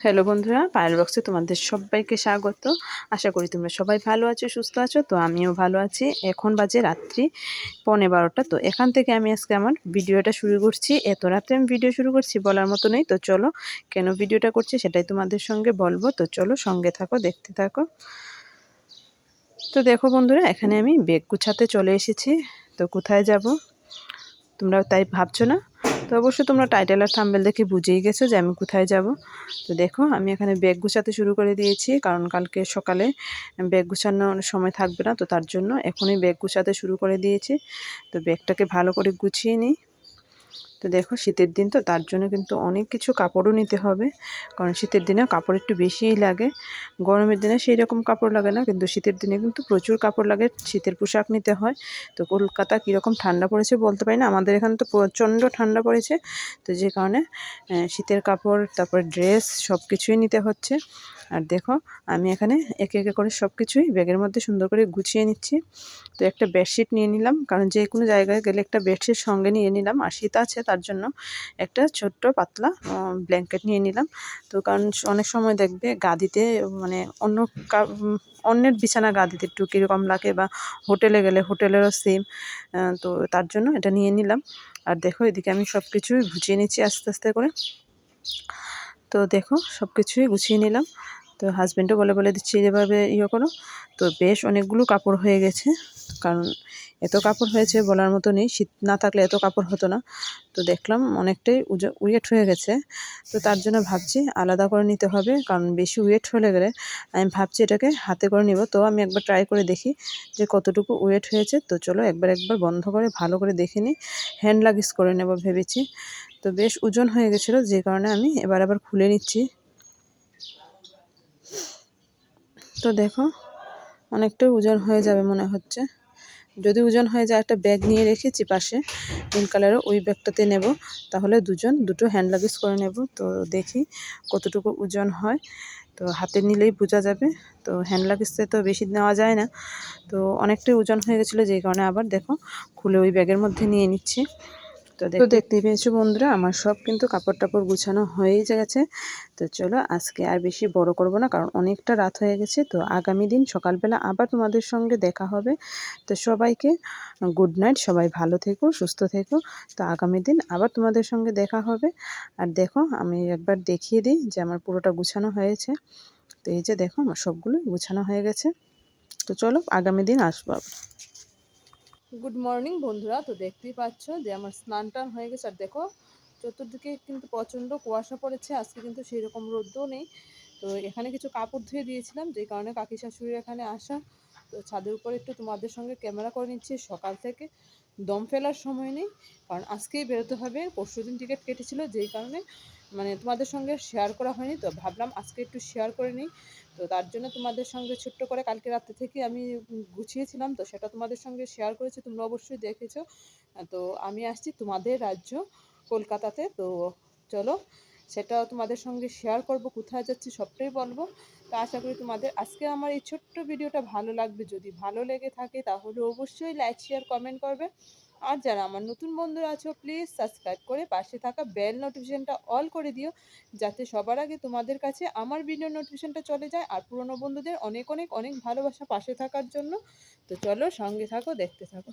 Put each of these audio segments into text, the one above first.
Hello বন্ধুরা, পায়েল বক্সে তোমাদের সবাইকে স্বাগত। আশা করি তোমরা সবাই ভালো আছো, সুস্থ আছো। তো আমিও ভালো আছি। এখন বাজে রাত্রি 11:15। তো এখান থেকে আমি আজকে আমার ভিডিওটা শুরু করছি। এত রাতে আমি ভিডিও শুরু করছি বলার মতো নেই। তো চলো, কেন ভিডিওটা করছি সেটাই তোমাদের সঙ্গে বলবো। তো চলো, সঙ্গে থাকো, দেখতে থাকো। তো দেখো বন্ধুরা, এখানে আমি ব্যাগ গুছাতে চলে এসেছি। তো কোথায় যাব তোমরা তাই ভাবছো না? তো অবশ্যই তোমরা টাইটেল আর থাম্বনেল দেখে বুঝেই গেছো যে আমি কোথায় যাব। তো দেখো, আমি এখানে ব্যাগ গুছাতে শুরু করে দিয়েছি, কারণ কালকে সকালে ব্যাগ গুছানোর সময় থাকবে না। তো তার জন্য এখনই ব্যাগ গুছাতে শুরু করে দিয়েছি। তো ব্যাগটাকে ভালো করে গুছিয়ে নিই। তো দেখো, শীতের দিন, তো তার জন্য কিন্তু অনেক কিছু কাপড়ও নিতে হবে, কারণ শীতের দিনে কাপড় একটু বেশিই লাগে। গরমের দিনে সেই রকম কাপড় লাগে না, কিন্তু শীতের দিনে কিন্তু প্রচুর কাপড় লাগে। শীতের পোশাক নিতে হয়। তো কলকাতা কীরকম ঠান্ডা পড়েছে বলতে পারি না, আমাদের এখানে তো প্রচণ্ড ঠান্ডা পড়েছে। তো যে কারণে শীতের কাপড়, তারপর ড্রেস, সব কিছুই নিতে হচ্ছে। আর দেখো, আমি এখানে একে একে করে সব কিছুই ব্যাগের মধ্যে সুন্দর করে গুছিয়ে নিচ্ছি। তো একটা বেডশিট নিয়ে নিলাম, কারণ যে কোনো জায়গায় গেলে একটা বেডশিট সঙ্গে নিয়ে নিলাম। আর শীত আছে, তার জন্য একটা ছোট্ট পাতলা ব্ল্যাঙ্কেট নিয়ে নিলাম। তো কারণ অনেক সময় দেখবে গাদিতে, মানে অন্যের বিছানা গাদিতে একটু কীরকম লাগে, বা হোটেলে গেলে হোটেলেরও সেম। তো তার জন্য এটা নিয়ে নিলাম। আর দেখো, এদিকে আমি সব কিছুই গুছিয়ে নিচ্ছি আস্তে আস্তে করে। তো দেখো, সব কিছুই গুছিয়ে নিলাম। তো হাজব্যান্ডও বলে দিচ্ছি যেভাবে করো। তো বেশ অনেকগুলো কাপড় হয়ে গেছে, কারণ এত কাপড় হয়েছে বলার মতো নেই। শীত না থাকলে এত কাপড় হতো না। তো দেখলাম অনেকটাই ওয়েট হয়ে গেছে। তো তার জন্য ভাবছি আলাদা করে নিতে হবে, কারণ বেশি ওয়েট হলে গেলে আমি ভাবছি এটাকে হাতে করে নিব। তো আমি একবার ট্রাই করে দেখি যে কতটুকু ওয়েট হয়েছে। তো চলো একবার বন্ধ করে ভালো করে দেখে নিই। হ্যান্ড লাগেজ করে নেব ভেবেছি। তো বেশ ওজন হয়ে গেছিলো, যে কারণে আমি আবার খুলে নিচ্ছি। তো দেখো, অনেকটাই ওজন হয়ে যাবে মনে হচ্ছে। যদি ওজন হয়ে যায়, একটা ব্যাগ নিয়ে রেখেছি পাশে নীল কালারের, ওই ব্যাগটাতে নেব। তাহলে দুটো হ্যান্ড লাগেজ করে নেব। তো দেখি কতটুকু ওজন হয়। তো হাতে নিলেই বোঝা যাবে। তো হ্যান্ড লাগেজে তো বেশি নেওয়া যায় না। তো অনেকটাই ওজন হয়ে গেছিলো, যেই কারণে আবার দেখো খুলে ওই ব্যাগের মধ্যে নিয়ে নিচ্ছি। তো দেখতেই পেয়েছো বন্ধুরা, আমার সব কিন্তু কাপড় টাপড় গুছানো হয়েই গেছে। তো চলো, আজকে আর বেশি বড় করব না, কারণ অনেকটা রাত হয়ে গেছে। তো আগামী দিন সকালবেলা আবার তোমাদের সঙ্গে দেখা হবে। তো সবাইকে গুড নাইট, সবাই ভালো থেকো, সুস্থ থেকো। তো আগামী দিন আবার তোমাদের সঙ্গে দেখা হবে। আর দেখো, আমি একবার দেখিয়ে দিই যে আমার পুরোটা গুছানো হয়েছে। তো এই যে দেখো, আমার সবগুলো গুছানো হয়ে গেছে। তো চলো, আগামী দিন আসবো আবার। গুড মর্নিং বন্ধুরা। তো দেখতেই পাচ্ছ যে আমার স্নান টান হয়ে গেছে। আর দেখো, চতুর্দিকে কিন্তু প্রচণ্ড কুয়াশা পড়েছে। আজকে কিন্তু সেই রকম রোদ্রও নেই। তো এখানে কিছু কাপড় ধুয়ে দিয়েছিলাম, যে কারণে কাকি শাশুড়ির এখানে আসা। তো ছাদের উপরে একটু তোমাদের সঙ্গে ক্যামেরা করে নিচ্ছি। সকাল থেকে দম ফেলার সময় নেই, কারণ আজকেই বেরোতে হবে। পরশুদিন টিকিট কেটেছিল, যেই কারণে মানে তোমাদের সঙ্গে শেয়ার করা হয়নি। তো ভাবলাম আজকে একটু শেয়ার করে নিই। তো তার জন্য তোমাদের সঙ্গে ছোট্ট করে কালকে রাত্রে থেকে আমি গুছিয়েছিলাম। তো সেটা তোমাদের সঙ্গে শেয়ার করেছি, তোমরা অবশ্যই দেখেছো। তো আমি আসছি তোমাদের রাজ্য কলকাতাতে। তো চলো, সেটাও তোমাদের সঙ্গে শেয়ার করব, কোথায় যাচ্ছি সবটাই বলবো। তো আশা করি তোমাদের আজকে আমার এই ছোট্ট ভিডিওটা ভালো লাগবে। যদি ভালো লেগে থাকে তাহলে অবশ্যই লাইক, শেয়ার, কমেন্ট করবে। আর যারা আমার নতুন বন্ধুরা আছো, প্লিজ সাবস্ক্রাইব করে পাশে থাকা বেল নোটিফিকেশনটা অল করে দিও, যাতে সবার আগে তোমাদের কাছে আমার ভিডিও নোটিফিকেশনটা চলে যায়। আর পুরনো বন্ধুদের অনেক অনেক অনেক ভালোবাসা পাশে থাকার জন্য। তো চলো, সঙ্গে থাকো, দেখতে থাকো।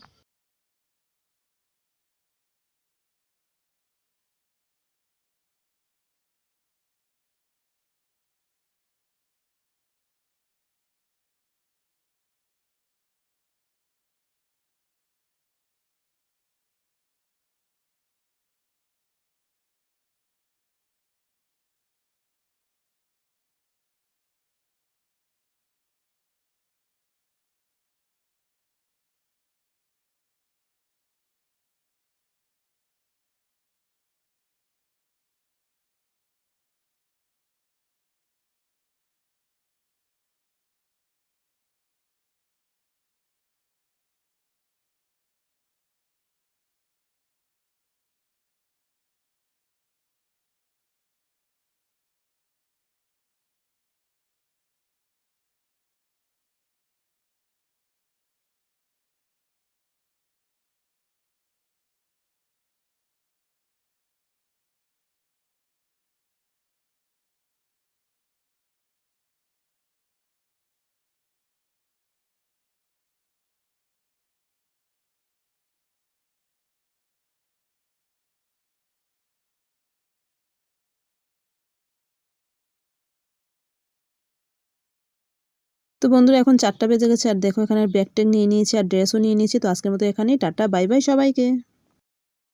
তো বন্ধুরা এখন 4টা বেজে গেছে আর দেখো এখানে ব্যাগ ট্যাগ নিয়ে নিয়েছি আর ড্রেসও নিয়ে নিয়েছি। তো আজকের মতো এখানেই টাটা বাই বাই সবাইকে।